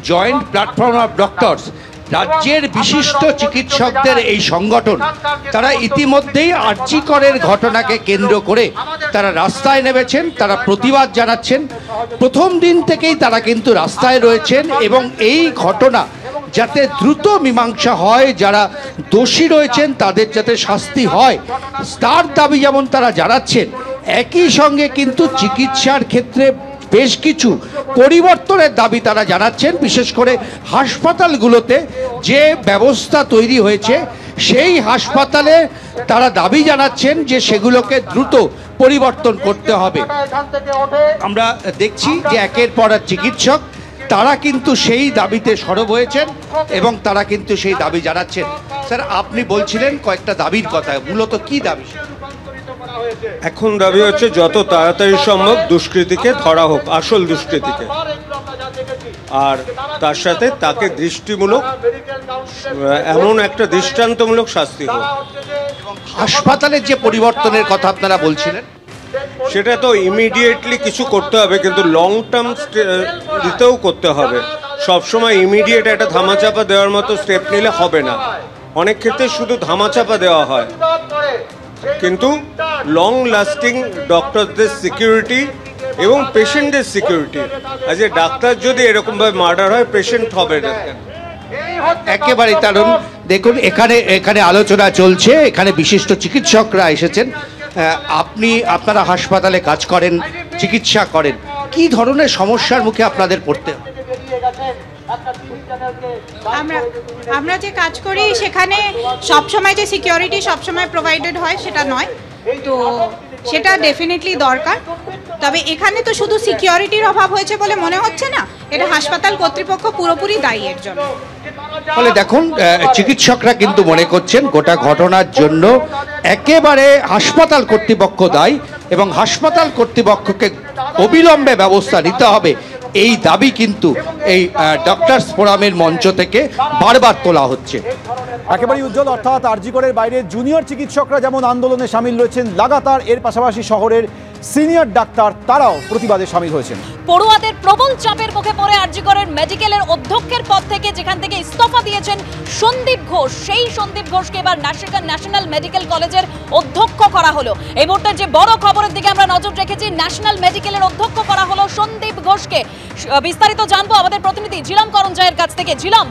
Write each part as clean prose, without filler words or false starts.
Joint platform of doctors, রাজ্যের বিশিষ্ট চিকিৎসকদের এই সংগঠন, তারা ইতিমধ্যেই আরজি করের ঘটনাকে কেন্দ্র করে তারা রাস্তায় নেমেছেন, তারা প্রতিবাদ জানাচ্ছেন। প্রথম দিন থেকেই তারা কিন্তু রাস্তায় রয়েছেন এবং এই ঘটনা যাতে দ্রুত মীমাংসা হয়, যারা দোষী রয়েছেন তাদের যাতে শাস্তি হয় তার দাবি যেমন তারা জানাচ্ছেন, একই সঙ্গে কিন্তু চিকিৎসার ক্ষেত্রে বেশ কিছু পরিবর্তনের দাবি তারা জানাচ্ছেন। বিশেষ করে হাসপাতালগুলোতে যে ব্যবস্থা তৈরি হয়েছে সেই হাসপাতালে তারা দাবি জানাচ্ছেন যে সেগুলোকে দ্রুত পরিবর্তন করতে হবে। আমরা দেখছি যে একের পর এক চিকিৎসক তারা কিন্তু সেই দাবিতে সরব হয়েছেন এবং তারা কিন্তু সেই দাবি জানাচ্ছেন। স্যার, আপনি বলছিলেন কয়েকটা দাবির কথা, মূলত কি দাবি? এখন দাবি হচ্ছে যত তাড়াতাড়ি সম্ভব দুষ্কৃতীকে ধরা হোক, আসল দুষ্কৃতীকে, আর তার সাথে তাকে দৃষ্টিমূলক এমন একটা দৃষ্টান্তমূলক শাস্তি হোক। হাসপাতালের যে পরিবর্তনের কথা আপনারা বলছিলেন, সেটা তো ইমিডিয়েটলি কিছু করতে হবে, কিন্তু লং টার্ম দিতেও করতে হবে। সবসময় ইমিডিয়েট একটা ধামাচাপা দেওয়ার মতো স্টেপ নিলে হবে না। অনেক ক্ষেত্রে শুধু ধামাচাপা দেওয়া হয়, কিন্তু লং লাস্টিং ডক্টরদের সিকিউরিটি এবং পেশেন্টদের সিকিউরিটি, আজ ডাক্তার যদি এরকমভাবে মার্ডার হয়, পেশেন্ট হবে না। একেবারেই কারণ দেখুন এখানে আলোচনা চলছে, এখানে বিশিষ্ট চিকিৎসকরা এসেছেন। আপনারা হাসপাতালে কাজ করেন, চিকিৎসা করেন, কি ধরনের সমস্যার মুখে আপনাদের পড়তে হয়? আমরা যে কাজ করি সেখানে সবসময় যে সিকিউরিটি সবসময় প্রোভাইডেড হয় সেটা নয়, তো সেটা ডেফিনেটলি দরকার। তবে এখানে তো শুধু সিকিউরিটির অভাব হয়েছে বলে মনে হচ্ছে না, এটা হাসপাতাল কর্তৃপক্ষ পুরোপুরি দায়ী এর জন্য। ফলে দেখুন চিকিৎসকরা কিন্তু মনে করছেন গোটা ঘটনার জন্য একেবারে হাসপাতাল কর্তৃপক্ষ দায়ী এবং হাসপাতাল কর্তৃপক্ষকে অবিলম্বে ব্যবস্থা নিতে হবে, এই দাবি কিন্তু এই ডক্টরস ফোরামের মঞ্চ থেকে বারবার তোলা হচ্ছে। একেবারে উজ্জ্বল, অর্থাৎ আরজি করের বাইরে জুনিয়র চিকিৎসকরা যেমন আন্দোলনে সামিল রয়েছেন লাগাতার, এর পাশাপাশি শহরের সিনিয়র ডাক্তার তারাও প্রতিবাদে সামিল হয়েছেন। পড়ুয়াদের প্রবল চাপের মুখে পড়ে আরজি করের মেডিকেলের অধ্যক্ষের পদ থেকে যেখান থেকে ইস্তফা দিয়েছেন সন্দীপ ঘোষ, সেই সন্দীপ ঘোষকে এবার ন্যাশনাল মেডিকেল কলেজের অধ্যক্ষ করা হলো। এই মুহূর্তে যে বড় খবরের দিকে আমরা নজর রেখেছি, ন্যাশনাল মেডিকেলের অধ্যক্ষ করা হলো সন্দীপ ঘোষকে। বিস্তারিত জানবো আমাদের প্রতিনিধি ঝিলাম করঞ্জয়ের কাছ থেকে। ঝিলাম,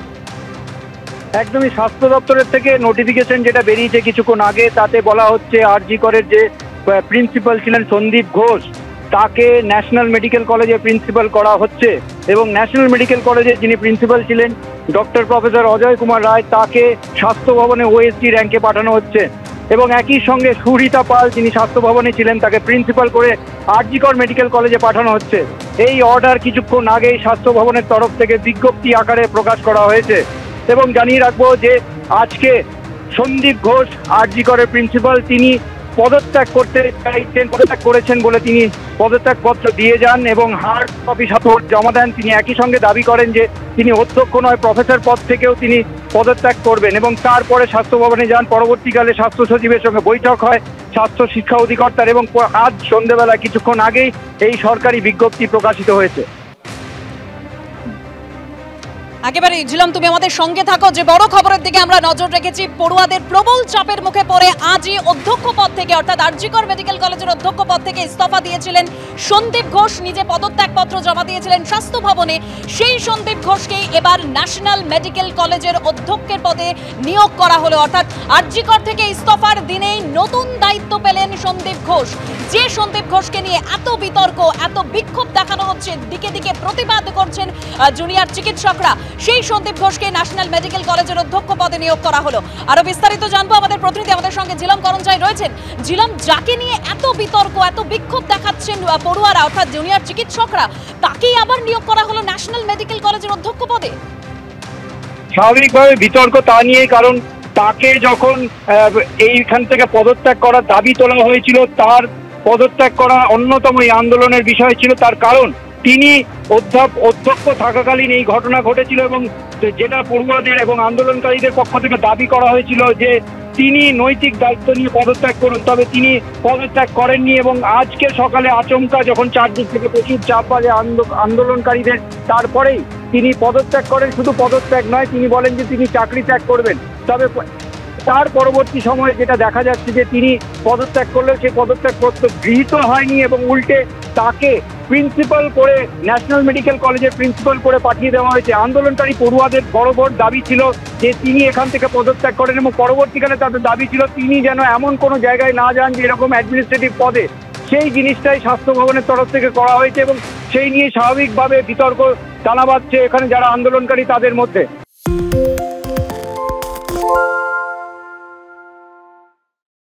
একদমই স্বাস্থ্য দপ্তরের থেকে নোটিফিকেশন যেটা বেরিয়েছে কিছুক্ষণ আগে, তাতে বলা হচ্ছে আরজি করের যে প্রিন্সিপাল ছিলেন সন্দীপ ঘোষ, তাকে ন্যাশনাল মেডিকেল কলেজে প্রিন্সিপাল করা হচ্ছে এবং ন্যাশনাল মেডিকেল কলেজের যিনি প্রিন্সিপাল ছিলেন ডক্টর প্রফেসর অজয় কুমার রায়, তাকে স্বাস্থ্য ভবনে ওএসডি র্যাঙ্কে পাঠানো হচ্ছে এবং একই সঙ্গে সুরিতা পাল যিনি স্বাস্থ্য ভবনে ছিলেন তাকে প্রিন্সিপাল করে আরজি কর মেডিকেল কলেজে পাঠানো হচ্ছে। এই অর্ডার কিছুক্ষণ আগেই স্বাস্থ্য ভবনের তরফ থেকে বিজ্ঞপ্তি আকারে প্রকাশ করা হয়েছে এবং জানিয়ে রাখবো যে আজকে সন্দীপ ঘোষ আরজি করের প্রিন্সিপাল, তিনি পদত্যাগ করেছেন বলে তিনি পদত্যাগ পত্র দিয়ে যান এবং হার্ড কপি সাথে জমা দেন। তিনি একই সঙ্গে দাবি করেন যে তিনি অধ্যক্ষ নয়, প্রফেসর পদ থেকেও তিনি পদত্যাগ করবেন এবং তারপরে স্বাস্থ্য ভবনে যান। পরবর্তীকালে স্বাস্থ্য সচিবের সঙ্গে বৈঠক হয় স্বাস্থ্য শিক্ষা অধিকর্তার এবং আজ সন্ধ্যেবেলা কিছুক্ষণ আগেই এই সরকারি বিজ্ঞপ্তি প্রকাশিত হয়েছে। একেবারে ঝিলাম, তুমি আমাদের সঙ্গে থাকো। যে বড় খবরের দিকে আমরা নজর রেখেছি, পড়ুয়াদের প্রবল চাপের মুখে পড়ে আজই অধ্যক্ষ পদ থেকে অর্থাৎ আরজি কর মেডিকেল কলেজের অধ্যক্ষ পদ থেকে ইস্তফা দিয়েছিলেন সন্দীপ ঘোষ, নিজে পদত্যাগপত্র জমা দিয়েছিলেন স্বাস্থ্য ভবনে। সেই সন্দীপ ঘোষকে এবার ন্যাশনাল মেডিকেল কলেজের অধ্যক্ষের পদে নিয়োগ করা হলো, অর্থাৎ আরজি কর থেকে ইস্তফার দিনেই নতুন দায়িত্ব পেলেন সন্দীপ ঘোষ। যে সন্দীপ ঘোষকে নিয়ে এত বিতর্ক, এত বিক্ষোভ দেখানো হচ্ছে, দিকে দিকে প্রতিবাদ করছেন জুনিয়র চিকিৎসকরা, সেই সন্দীপ ঘোষকে ন্যাশনাল মেডিকেল কলেজের অধ্যক্ষ পদে নিয়োগ করা হলো। আরো বিস্তারিত জানবো, আমাদের প্রতিনিধি আমাদের সঙ্গে ঝিলাম করঞ্জয় রয়েছেন। ঝিলাম, যাকে নিয়ে এত বিতর্ক, এত বিক্ষোভ দেখাচ্ছেন পড়ুয়ারা অর্থাৎ জুনিয়র চিকিৎসকরা, তাকেই আবার নিয়োগ করা হলো ন্যাশনাল মেডিকেল কলেজের অধ্যক্ষ পদে। স্বাভাবিকভাবে বিতর্ক তা নিয়েই, কারণ তাকে যখন এইখান থেকে পদত্যাগ করার দাবি তোলা হয়েছিল, তার পদত্যাগ করা অন্যতম এই আন্দোলনের বিষয় ছিল। তার কারণ তিনি অধ্যক্ষ থাকাকালীন এই ঘটনা ঘটেছিল এবং যেটা পড়ুয়াদের এবং আন্দোলনকারীদের পক্ষ থেকে দাবি করা হয়েছিল যে তিনি নৈতিক দায়িত্ব নিয়ে পদত্যাগ করুন, তবে তিনি পদত্যাগ করেননি এবং আজকে সকালে আচমকা যখন চারদিক থেকে প্রচুর চাপ বাজে আন্দোলনকারীদের, তারপরেই তিনি পদত্যাগ করেন। শুধু পদত্যাগ নয়, তিনি বলেন যে তিনি চাকরি ত্যাগ করবেন। তবে তার পরবর্তী সময়ে যেটা দেখা যাচ্ছে যে তিনি পদত্যাগ করলেও সেই পদত্যাগপত্র গৃহীত হয়নি এবং উল্টে তাকে প্রিন্সিপাল করে ন্যাশনাল মেডিকেল কলেজের প্রিন্সিপাল করে পাঠিয়ে দেওয়া হয়েছে। আন্দোলনকারী পড়ুয়াদের বড় দাবি ছিল যে তিনি এখান থেকে পদত্যাগ করেন এবং পরবর্তীকালে তাদের দাবি ছিল তিনি যেন এমন কোনো জায়গায় না যান যে এরকম অ্যাডমিনিস্ট্রেটিভ পদে। সেই জিনিসটাই স্বাস্থ্য ভবনের তরফ থেকে করা হয়েছে এবং সেই নিয়ে স্বাভাবিকভাবে বিতর্ক টানা বাঁধছে এখানে যারা আন্দোলনকারী তাদের মধ্যে।